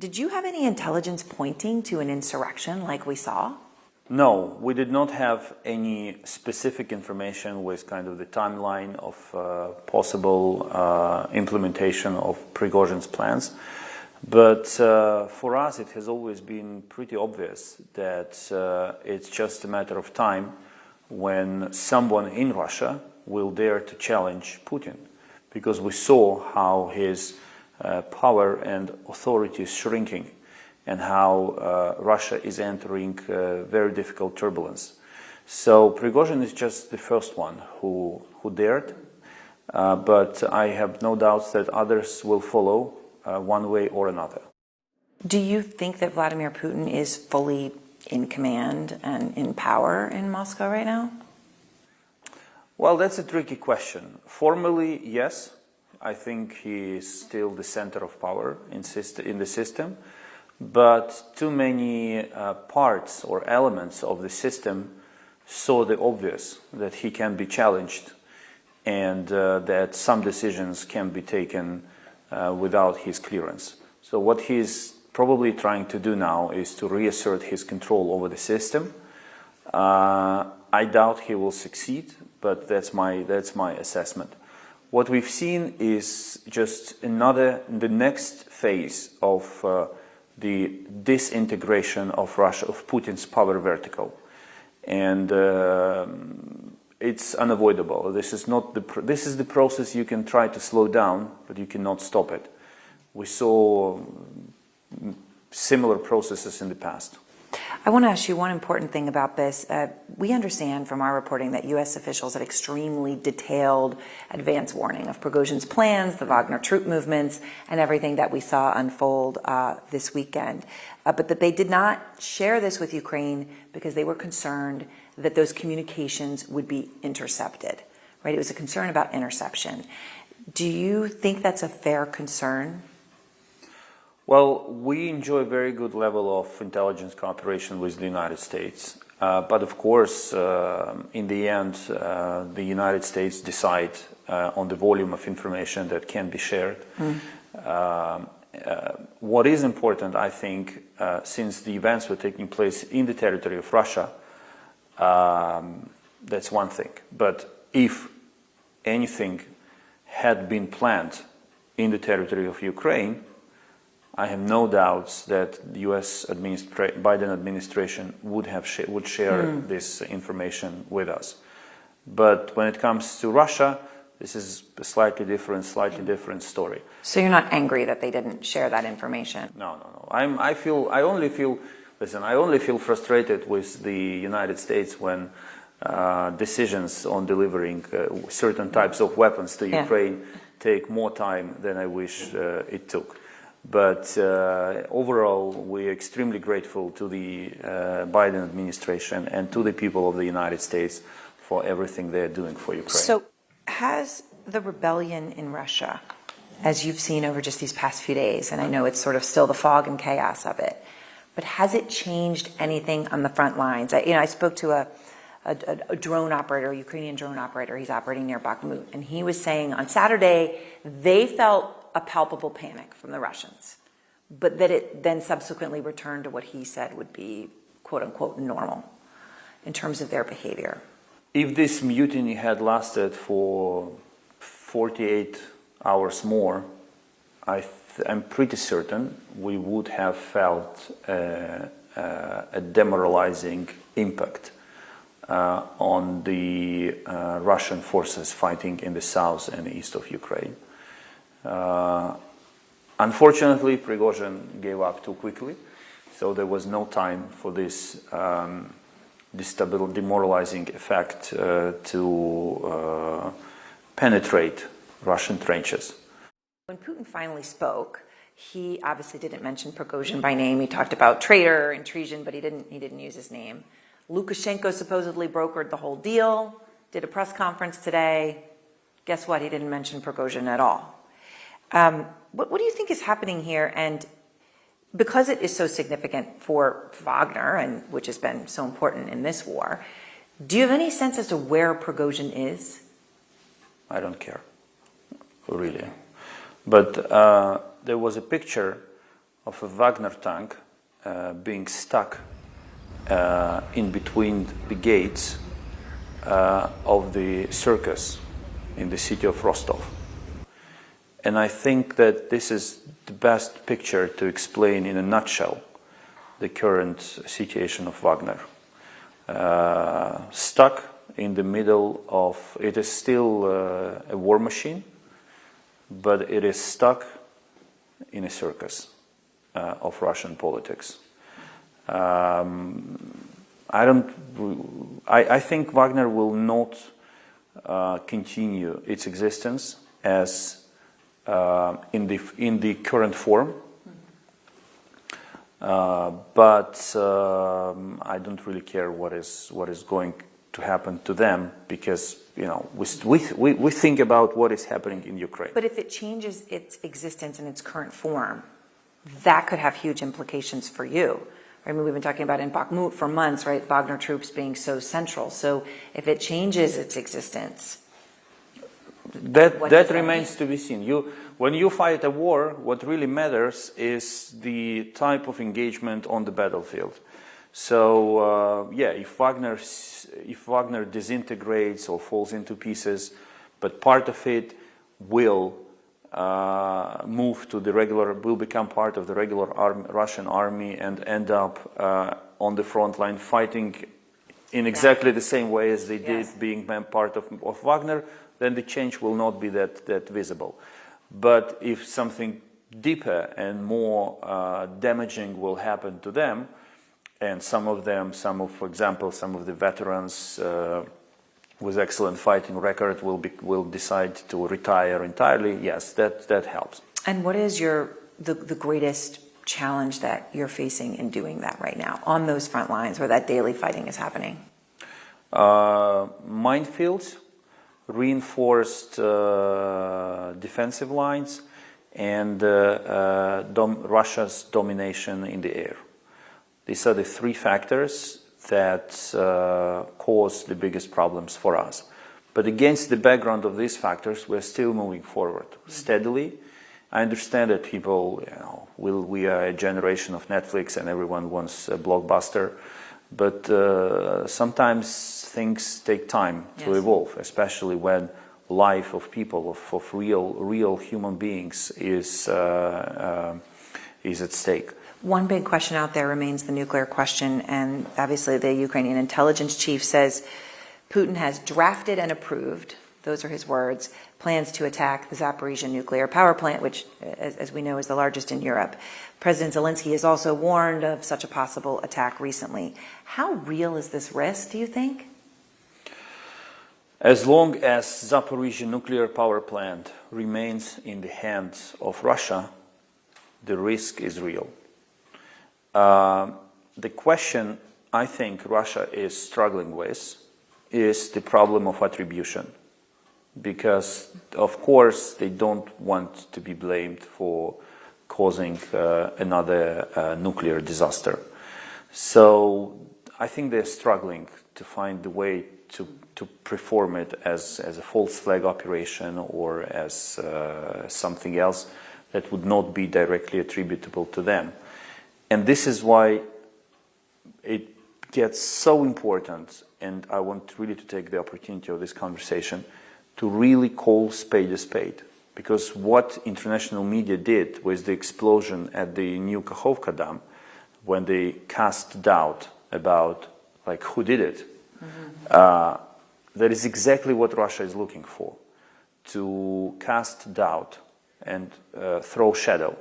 Did you have any intelligence pointing to an insurrection like we saw? No, we did not have any specific information with kind of the timeline of possible implementation of Prigozhin's plans. But for us, it has always been pretty obvious that it's just a matter of time when someone in Russia will dare to challenge Putin, because we saw how his power and authority is shrinking, and how Russia is entering very difficult turbulence. So Prigozhin is just the first one who dared, but I have no doubts that others will follow one way or another. Do you think that Vladimir Putin is fully in command and in power in Moscow right now? Well, that's a tricky question. Formally, yes. I think he is still the center of power in the system. But too many parts or elements of the system saw the obvious, that he can be challenged and that some decisions can be taken without his clearance. So what he's probably trying to do now is to reassert his control over the system. I doubt he will succeed, but that's my assessment. What we've seen is just the next phase of the disintegration of Russia, of Putin's power vertical, and it's unavoidable. This is the process you can try to slow down, but you cannot stop it. We saw similar processes in the past. I want to ask you one important thing about this. We understand from our reporting that U.S. officials had extremely detailed advance warning of Prigozhin's plans, the Wagner troop movements, and everything that we saw unfold this weekend. But that they did not share this with Ukraine because they were concerned that those communications would be intercepted, right? It was a concern about interception. Do you think that's a fair concern? Well, we enjoy a very good level of intelligence cooperation with the United States. But of course, in the end, the United States decide on the volume of information that can be shared. What is important, I think, since the events were taking place in the territory of Russia, that's one thing. But if anything had been planned in the territory of Ukraine, I have no doubts that the U.S. Biden administration would share this information with us. But when it comes to Russia, this is a slightly different story. So you're not angry that they didn't share that information? No. I only feel frustrated with the United States when decisions on delivering certain types of weapons to Ukraine take more time than I wish it took. But overall, we're extremely grateful to the Biden administration and to the people of the United States for everything they're doing for Ukraine. So has the rebellion in Russia, as you've seen over just these past few days, and I know it's sort of still the fog and chaos of it, but has it changed anything on the front lines? I spoke to a drone operator, a Ukrainian drone operator. He's operating near Bakhmut, and he was saying on Saturday they felt a palpable panic from the Russians, but that it then subsequently returned to what he said would be quote-unquote normal in terms of their behavior. If this mutiny had lasted for 48 hours more, I'm pretty certain we would have felt a demoralizing impact on the Russian forces fighting in the south and east of Ukraine. Unfortunately, Prigozhin gave up too quickly, so there was no time for this demoralizing effect to penetrate Russian trenches. When Putin finally spoke, he obviously didn't mention Prigozhin by name. He talked about traitor and treason, but he didn't use his name. Lukashenko supposedly brokered the whole deal, did a press conference today. Guess what? He didn't mention Prigozhin at all. What do you think is happening here? And because it is so significant for Wagner, and which has been so important in this war, do you have any sense as to where Prigozhin is? I don't care, really. But there was a picture of a Wagner tank being stuck in between the gates of the circus in the city of Rostov. And I think that this is the best picture to explain in a nutshell the current situation of Wagner. Stuck in the middle of, it is still a war machine, but it is stuck in a circus of Russian politics. I think Wagner will not continue its existence as in the current form, but I don't really care what is going to happen to them, because we think about what is happening in Ukraine. But if it changes its existence in its current form, that could have huge implications for you. I mean, we've been talking about in Bakhmut for months, right? Wagner troops being so central. So if it changes its existence, that remains to be seen. When you fight a war, what really matters is the type of engagement on the battlefield. So if Wagner disintegrates or falls into pieces, but part of it will will become part of the regular Russian army and end up on the front line fighting in exactly the same way as they did, being part of Wagner, then the change will not be that visible. But if something deeper and more damaging will happen to them, and for example, some of the veterans with excellent fighting record will decide to retire entirely, yes, that helps. And what is the greatest challenge that you're facing in doing that right now on those front lines where that daily fighting is happening? Minefields, reinforced defensive lines, and Russia's domination in the air. These are the three factors that cause the biggest problems for us. But against the background of these factors, we're still moving forward steadily. I understand that people, we are a generation of Netflix and everyone wants a blockbuster, but sometimes things take time to evolve, especially when life of people, of real human beings is at stake. One big question out there remains the nuclear question, and obviously the Ukrainian intelligence chief says Putin has drafted and approved, those are his words, plans to attack the Zaporizhzhia nuclear power plant, which, as we know, is the largest in Europe. President Zelensky has also warned of such a possible attack recently. How real is this risk, do you think? As long as Zaporizhzhia nuclear power plant remains in the hands of Russia, the risk is real. The question I think Russia is struggling with is the problem of attribution, because of course they don't want to be blamed for causing another nuclear disaster. So I think they're struggling to find the way to perform it as a false flag operation or as something else that would not be directly attributable to them. And this is why it gets so important, and I want really to take the opportunity of this conversation to really call spade a spade. Because what international media did with the explosion at the new Kakhovka dam, when they cast doubt about who did it, that is exactly what Russia is looking for, to cast doubt and throw shadow